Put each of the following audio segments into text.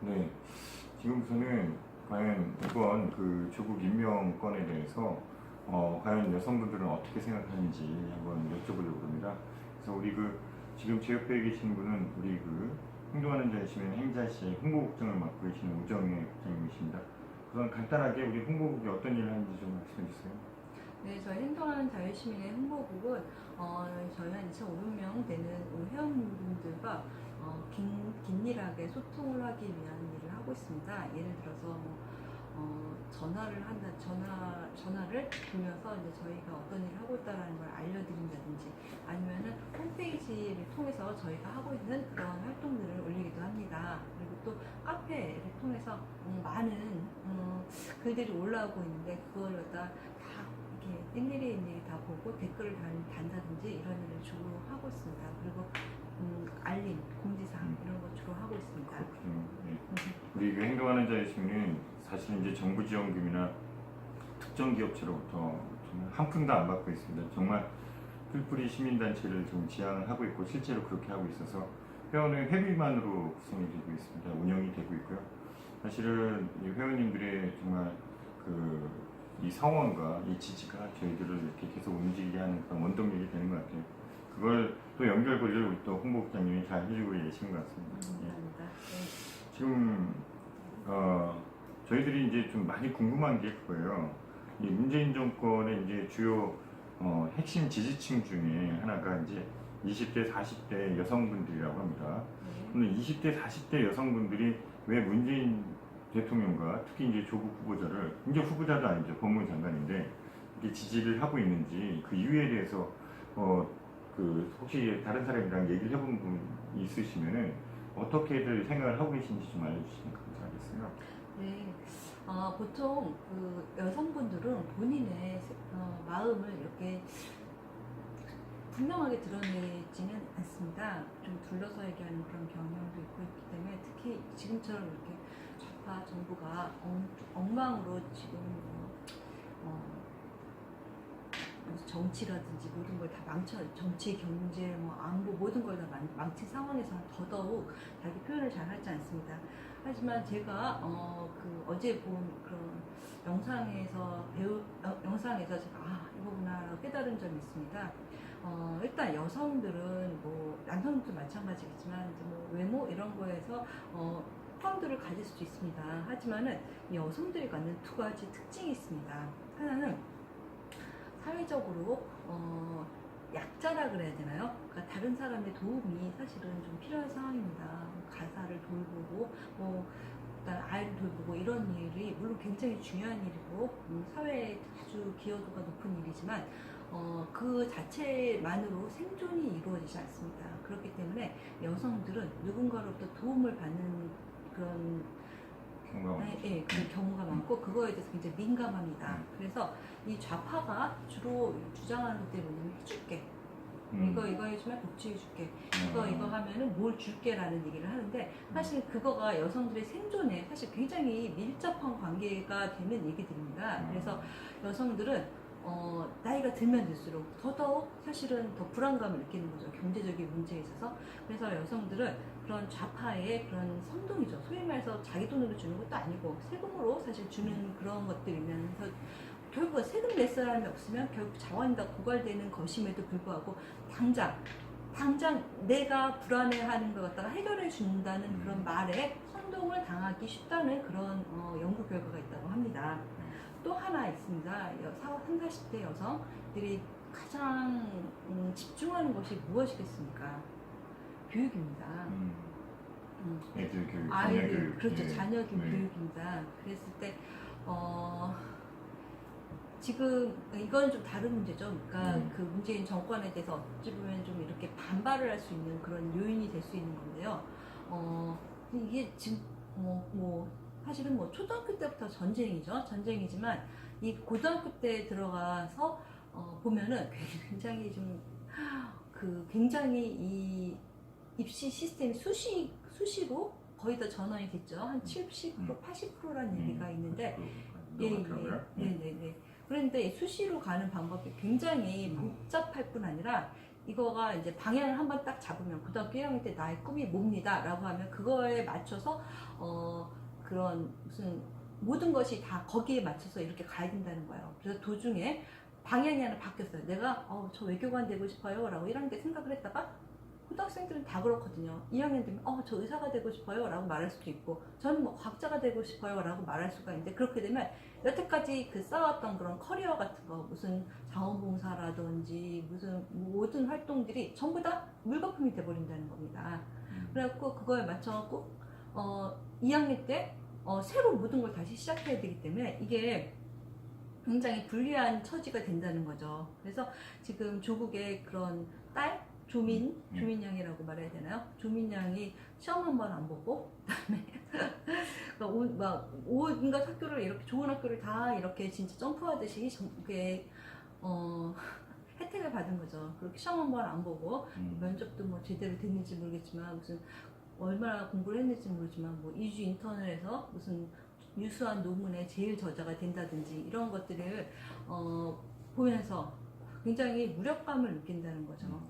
네, 지금부터는 과연 이번 그 조국 임명권에 대해서 과연 여성분들은 어떻게 생각하는지 한번 여쭤보려고 합니다. 그래서 우리 지금 제 옆에 계신 분은 우리 행동하는 자의 시민 행자시의 홍보국장을 맡고 계시는 우정혜 국장님이십니다. 우선 간단하게 우리 홍보국이 어떤 일을 하는지 좀 말씀해 주세요. 네, 저희 행동하는 자유시민의 홍보국은 저희 한 2,500명 되는 우리 회원분들과 긴밀하게 소통을 하기 위한 일을 하고 있습니다. 예를 들어서 전화를 돌려서 이제 저희가 어떤 일을 하고 있다는 걸 알려드린다든지 아니면은 홈페이지를 통해서 저희가 하고 있는 그런 활동들을 올리기도 합니다. 그리고 또 카페를 통해서 많은 글들이 올라오고 있는데 그걸 갖다 다 이렇게 일일이 다 보고 댓글을 단다든지 이런 일을 주로 하고 있습니다. 그리고 알림, 공지사항 이런 거 주로 하고 있습니다. 그렇군요. 네. 우리 행동하는 자의 시민은 사실 이제 정부 지원금이나 특정 기업체로부터 정말 한 푼도 안 받고 있습니다. 정말 뿔뿔이 시민단체를 좀 지향을 하고 있고 실제로 그렇게 하고 있어서 회원의 회비만으로 구성이 되고 있습니다. 운영이 되고 있고요. 사실은 이 회원님들의 정말 이 성원과 이 지지가 저희들을 이렇게 계속 움직이게 하는 그런 원동력이 되는 것 같아요. 그걸 또 연결고리를 우리 또 홍보국장님이 잘 해주고 계신 것 같습니다. 감사합니다. 네. 지금 저희들이 이제 좀 많이 궁금한 게 그거예요. 이 문재인 정권의 이제 주요 핵심 지지층 중에 하나가 이제 20대, 40대 여성분들이라고 합니다. 근데 20대, 40대 여성분들이 왜 문재인 대통령과 특히 이제 조국 후보자를, 이제 후보자도 아니죠, 법무부 장관인데 이게 지지를 하고 있는지 그 이유에 대해서 혹시 다른 사람이랑 얘기를 해본 분 있으시면은 어떻게들 생각을 하고 계신지 좀 알려주시면 감사하겠어요. 네, 보통 여성분들은 본인의 마음을 이렇게 분명하게 드러내지는 않습니다. 좀 둘러서 얘기하는 그런 경향도 있고 있기 때문에 특히 지금처럼 이렇게 좌파 정부가 엉망으로 지금 정치라든지 모든 걸 다 정치, 경제, 안보 모든 걸 다 망친 상황에서 더더욱 자기 표현을 잘 하지 않습니다. 하지만 제가 어제 본 그런 영상에서 제가 이거구나라고 깨달은 점이 있습니다. 일단 여성들은 남성들도 마찬가지겠지만 이제 외모 이런 거에서 포함도를 가질 수도 있습니다. 하지만은 이 여성들이 갖는 두 가지 특징이 있습니다. 하나는 사회적으로 약자라 그래야 되나요? 그러니까 다른 사람의 도움이 사실은 좀 필요한 상황입니다. 가사를 돌보고 아이를 돌보고 이런 일이 물론 굉장히 중요한 일이고 사회에 아주 기여도가 높은 일이지만 그 자체만으로 생존이 이루어지지 않습니다. 그렇기 때문에 여성들은 누군가로부터 도움을 받는 그런 그 경우가 많고 그거에 대해서 굉장히 민감합니다. 그래서 이 좌파가 주로 주장하는 것들이 뭐냐면 해줄게. 이거 해주면 복지해줄게. 이거 하면은 뭘 줄게라는 얘기를 하는데 사실 그거가 여성들의 생존에 사실 굉장히 밀접한 관계가 되는 얘기들입니다. 그래서 여성들은 나이가 들면 들수록 더더욱 사실은 더 불안감을 느끼는 거죠. 경제적인 문제에 있어서. 그래서 여성들은 그런 좌파의 그런 선동이죠. 소위 말해서 자기 돈으로 주는 것도 아니고 세금으로 사실 주는 그런 것들이면서 결국 세금 낼 사람이 없으면 결국 자원이 다 고갈되는 것임에도 불구하고 당장 내가 불안해하는 것 갖다가 해결해 준다는 그런 말에 선동을 당하기 쉽다는 그런 연구 결과가 있다고 합니다. 또 하나 있습니다. 30, 40대 여성들이 가장 집중하는 것이 무엇이겠습니까? 교육입니다. 애들 교육, 아이들, 자녀 교육. 그렇죠. 예. 자녀 교육입니다. 그랬을 때 지금 이건 좀 다른 문제죠. 그러니까 그 문재인 정권에 대해서 어찌 보면 좀 이렇게 반발을 할 수 있는 그런 요인이 될 수 있는 건데요. 이게 지금 사실은 초등학교 때부터 전쟁이지만 이 고등학교 때 들어가서 보면은 굉장히 굉장히 이 입시 시스템이 수시로 거의 다 전환이 됐죠. 한 70%, 80%라는 얘기가 있는데 네네네. 그런데 수시로 가는 방법이 굉장히 복잡할 뿐 아니라 이거가 이제 방향을 한번 딱 잡으면 고등학교 1학년 때 나의 꿈이 뭡니다 라고 하면 그거에 맞춰서 그런 무슨 모든 것이 다 거기에 맞춰서 이렇게 가야 된다는 거예요. 그래서 도중에 방향이 하나 바뀌었어요. 내가 저 외교관 되고 싶어요 라고 1학년 때 생각을 했다가 고등학생들은 다 그렇거든요. 2학년 되면 저 의사가 되고 싶어요 라고 말할 수도 있고 저는 뭐 과학자가 되고 싶어요 라고 말할 수가 있는데 그렇게 되면 여태까지 그 쌓았던 그런 커리어 같은 거 무슨 자원봉사라든지 무슨 모든 활동들이 전부 다 물거품이 돼버린다는 겁니다. 그래갖고 그거에 맞춰갖고 2학년 때 새로 모든 걸 다시 시작해야 되기 때문에 이게 굉장히 불리한 처지가 된다는 거죠. 그래서 지금 조국의 그런 딸 조민 양이라고 말해야 되나요? 조민 양이 시험 한 번 안 보고 그다음에 막 온갖 학교를 이렇게 좋은 학교를 다 이렇게 진짜 점프하듯이 이렇게 혜택을 받은 거죠. 그렇게 시험 한 번 안 보고 면접도 뭐 제대로 됐는지 모르겠지만 무슨 얼마나 공부를 했는지 모르지만 뭐 2주 인턴을 해서 무슨 유수한 논문의 제일 저자가 된다든지 이런 것들을 보면서 굉장히 무력감을 느낀다는 거죠.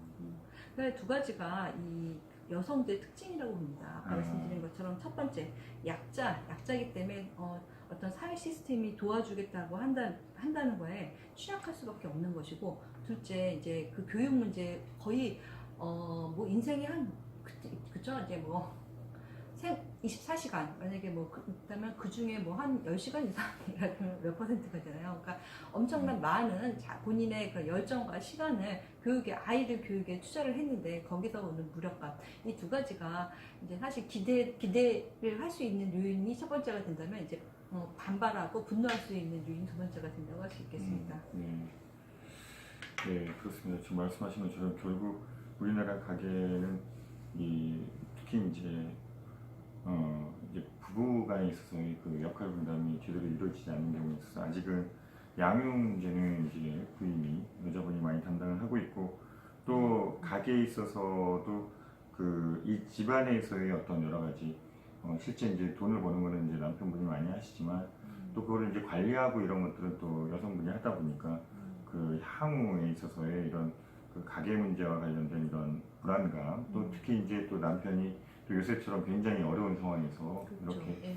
그래서 두 가지가 이 여성들의 특징이라고 봅니다. 아까 말씀드린 것처럼 첫 번째 약자이기 때문에 어떤 사회 시스템이 도와주겠다고 한다는 거에 취약할 수밖에 없는 것이고 둘째 이제 그 교육 문제 거의 뭐 인생의 그쵸 이제 뭐 24시간 만약에 뭐 그렇다면 그 중에 뭐 한 10시간 이상이라면 몇 퍼센트가 되나요? 그러니까 엄청난 많은 본인의 그런 열정과 시간을 아이들 교육에 투자를 했는데 거기서 오는 무력감 이 두 가지가 이제 사실 기대를 할 수 있는 요인이 첫 번째가 된다면 이제 반발하고 분노할 수 있는 요인 두 번째가 된다고 할 수 있겠습니다. 네, 그렇습니다. 지금 말씀하신 것처럼 결국 우리나라 가계는 특히 이제 부부간에 있어서의 그 역할 분담이 제대로 이루어지지 않는 경우에 있어서 아직은 양육 문제는 이제 부인이 여자분이 많이 담당을 하고 있고 또 가게에 있어서도 이 집안에서의 어떤 여러 가지 실제 이제 돈을 버는 거는 이제 남편분이 많이 하시지만 또 그거를 이제 관리하고 이런 것들은 또 여성분이 하다 보니까 그 향후에 있어서의 이런 그 가계 문제와 관련된 이런 불안감 또 특히 이제 또 남편이 또 요새처럼 굉장히 어려운 상황에서 그렇죠. 이렇게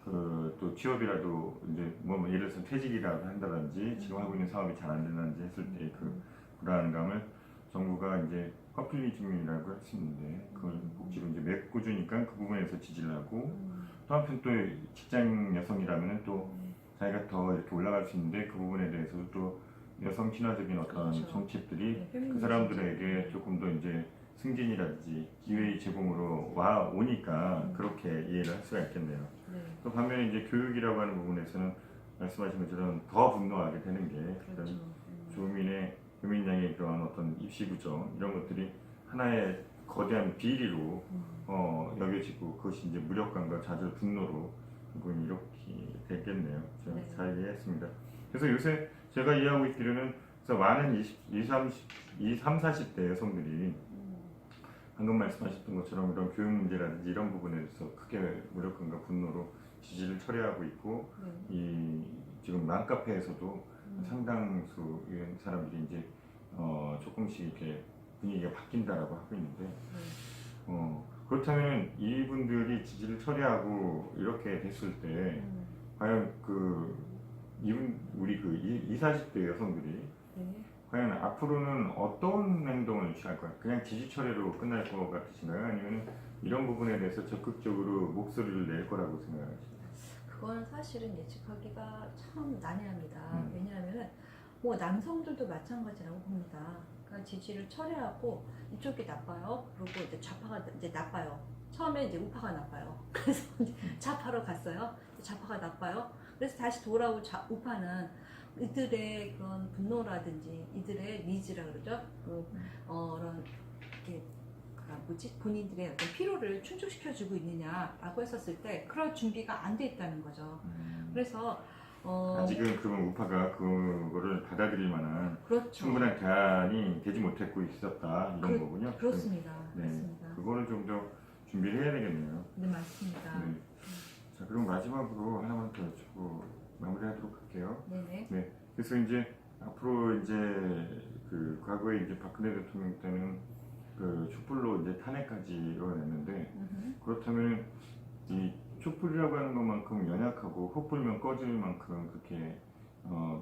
또 취업이라도 이제 뭐 예를 들어서 퇴직이라도 한다든지 지금 하고 있는 사업이 잘 안 된다든지 했을 때 그 불안감을 정부가 이제 커플리즘이라고 할 수 있는데 그걸 복지로 이제 메꿔주니까 그 부분에서 지지를 하고 또 한편 또 직장 여성이라면 또 자기가 더 이렇게 올라갈 수 있는데 그 부분에 대해서도 또 여성 친화적인 어떤 그렇죠. 정책들이 네, 그 사람들에게 조금 더 이제 승진이라든지 기회의 제공으로 오니까 그렇게 이해를 할 수가 있겠네요. 네. 또 반면에 이제 교육이라고 하는 부분에서는 말씀하신 것처럼 더 분노하게 되는 게 그렇죠. 교민양의 그런 어떤 입시 부정 이런 것들이 하나의 거대한 비리로 여겨지고 그것이 이제 무력감과 좌절 분노로 결국은 이렇게 됐겠네요. 제가 네. 잘 이해했습니다. 그래서 요새 제가 이해하고 있기로는 그래서 많은 20, 40대 여성들이 방금 말씀하셨던 것처럼 이런 교육 문제라든지 이런 부분에 대해서 크게 무력감과 분노로 지지를 철회하고 있고 지금 맘카페에서도 상당수의 사람들이 이제 조금씩 이렇게 분위기가 바뀐다라고 하고 있는데 그렇다면 이분들이 지지를 철회하고 이렇게 됐을 때 과연 우리 20, 40대 여성들이 과연 앞으로는 어떤 행동을 취할까요? 그냥 지지 철회로 끝날 것 같으신가요? 아니면 이런 부분에 대해서 적극적으로 목소리를 낼 거라고 생각하시나요? 그건 사실은 예측하기가 참 난해합니다. 왜냐하면 뭐 남성들도 마찬가지라고 봅니다. 그러니까 지지를 철회하고 이쪽이 나빠요. 그리고 이제 좌파가 이제 나빠요. 처음에 이제 우파가 나빠요. 그래서 이제 좌파로 갔어요. 좌파가 나빠요. 그래서 다시 돌아올 우파는 이들의 그런 분노라든지 이들의 니즈라 그러죠. 그런 이렇게 본인들의 어떤 피로를 충족시켜주고 있느냐라고 했었을 때 그럴 준비가 안 돼 있다는 거죠. 그래서 아직은 그러면 우파가 그거를 받아들일 만한 그렇죠. 충분한 대안이 되지 못했고 있었다 이런 거군요. 그렇습니다. 네, 맞습니다. 그거를 좀 더 준비를 해야 되겠네요. 네, 맞습니다. 네. 자, 그럼 마지막으로 하나만 더 여쭙고 마무리하도록 할게요. 네네. 네, 그래서 이제 앞으로 이제 그 과거에 이제 박근혜 대통령 때는 그 촛불로 이제 탄핵까지 이뤄냈는데 그렇다면 이 촛불이라고 하는 것만큼 연약하고 헛불면 꺼질 만큼 그렇게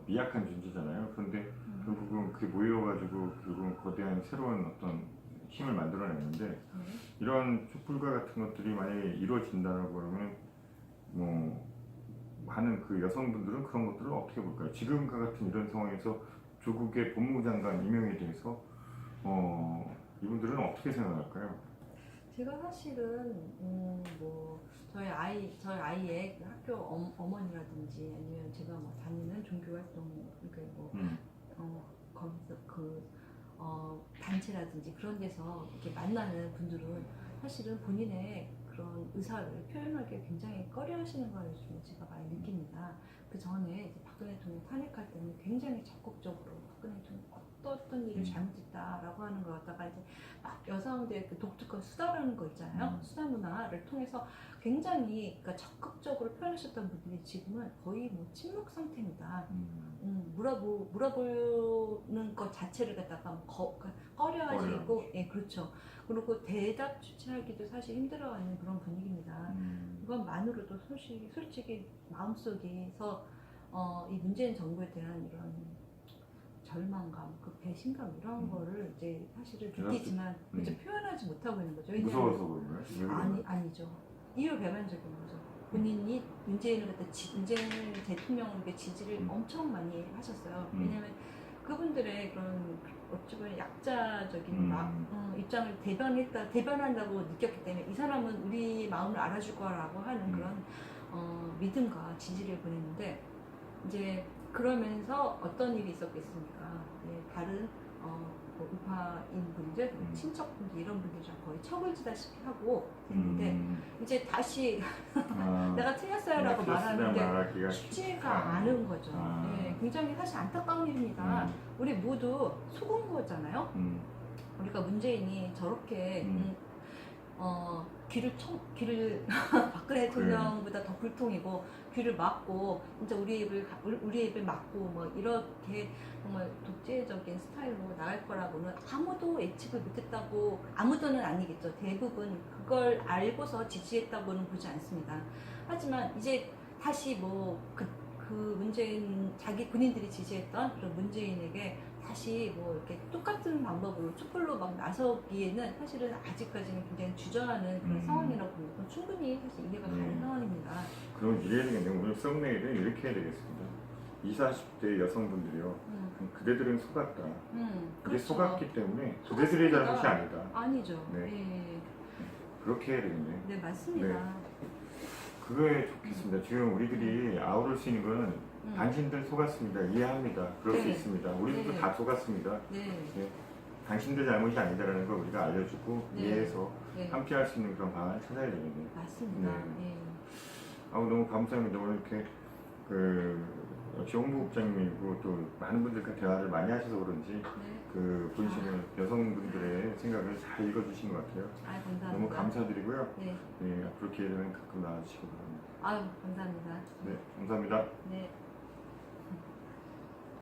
미약한 존재잖아요. 그런데 결국은 그게 모여가지고 결국은 거대한 새로운 어떤 힘을 만들어냈는데 이런 촛불과 같은 것들이 만약에 이루어진다고 그러면 뭐 많은 그 여성분들은 그런 것들을 어떻게 볼까요? 지금과 같은 이런 상황에서 조국의 법무부 장관 임명에 대해서 이분들은 어떻게 생각할까요? 제가 사실은 뭐 저희 아이의 그 학교 어머니라든지 아니면 제가 뭐 다니는 종교 활동 그러니까 뭐 거기서 단체라든지 그런 데서 이렇게 만나는 분들은 사실은 본인의 그런 의사를 표현하기 굉장히 꺼려하시는 걸 좀 제가 많이 느낍니다. 그 전에 이제 박근혜 대통령 탄핵할 때는 굉장히 적극적으로 박근혜 대통령 어떤 일을 잘못했다라고 하는 걸 갖다가 이제 막 여성들의 그 독특한 수다라는 거 있잖아요. 수다 문화를 통해서 굉장히 그러니까 적극적으로 표현하셨던 분들이 지금은 거의 뭐 침묵 상태입니다. 물어보는 것 자체를 갖다가 꺼려하시고, 예, 그렇죠. 그리고 대답 주체하기도 사실 힘들어하는 그런 분위기입니다. 그것만으로도 솔직히 마음속에서 이 문재인 정부에 대한 이런 절망감, 그 배신감 이런 거를 이제 사실은 느끼지만 이제 표현하지 못하고 있는 거죠. 무서워서 그런가요? 아니죠. 이유배반적인 거죠. 본인이 문재인 대통령을 이렇게 지지를 엄청 많이 하셨어요. 왜냐면 그분들의 그런 어찌 보면 약자적인 입장을 대변한다고 느꼈기 때문에 이 사람은 우리 마음을 알아줄 거라고 하는 그런 믿음과 지지를 보냈는데 이제 그러면서 어떤 일이 있었겠습니까? 네, 다른 뭐 우파인 분들, 친척분들 이런 분들이랑 거의 척을 지다시피 하고 있는데 이제 다시 내가 틀렸어요라고 말하는데 쉽지가 않은 거죠. 네, 굉장히 사실 안타까운 일입니다. 우리 모두 속은 거잖아요. 우리가 문재인이 저렇게 귀를 박근혜 대통령보다 더 불통이고 귀를 막고 진짜 우리 입을 막고 뭐 이렇게 정말 독재적인 스타일로 나갈 거라고는 아무도 예측을 못했다고 아무도는 아니겠죠. 대부분 그걸 알고서 지지했다고는 보지 않습니다. 하지만 이제 다시 뭐 그 문재인 자기 군인들이 지지했던 그런 문재인에게 다시 뭐 이렇게 똑같은 방법으로 촛불로 막 나서기에는 사실은 아직까지는 굉장히 주저하는 그런 상황이라고 봅니다. 충분히 사실 이해가 가는 상황입니다. 그럼 이래야 되겠네요. 오늘 썸네일은 이렇게 해야 되겠습니다. 20, 40대 여성분들이요. 그대들은 속았다. 그게 그렇죠. 속았기 때문에 그대들의 잘못이 아니다. 아니죠. 네. 네. 그렇게 해야 되겠네요. 네, 맞습니다. 네. 그거에 좋겠습니다. 지금 우리들이 아우를 수 있는 건 당신들 속았습니다. 이해합니다. 그럴 수 있습니다. 우리들도 다 속았습니다. 네. 당신들 잘못이 아니다라는 걸 우리가 알려주고 이해해서 함께 할 수 있는 그런 방안을 찾아야 되겠네요. 맞습니다. 너무 감사합니다. 오늘 이렇게 역시 홍보국장님이고 또 많은 분들과 대화를 많이 하셔서 그런지 그 보시는 여성분들의 생각을 잘 읽어주신 것 같아요. 감사합니다. 너무 감사드리고요. 네. 앞으로 기회 되면 가끔 나와주시기 바랍니다. 감사합니다. 네, 감사합니다. 네.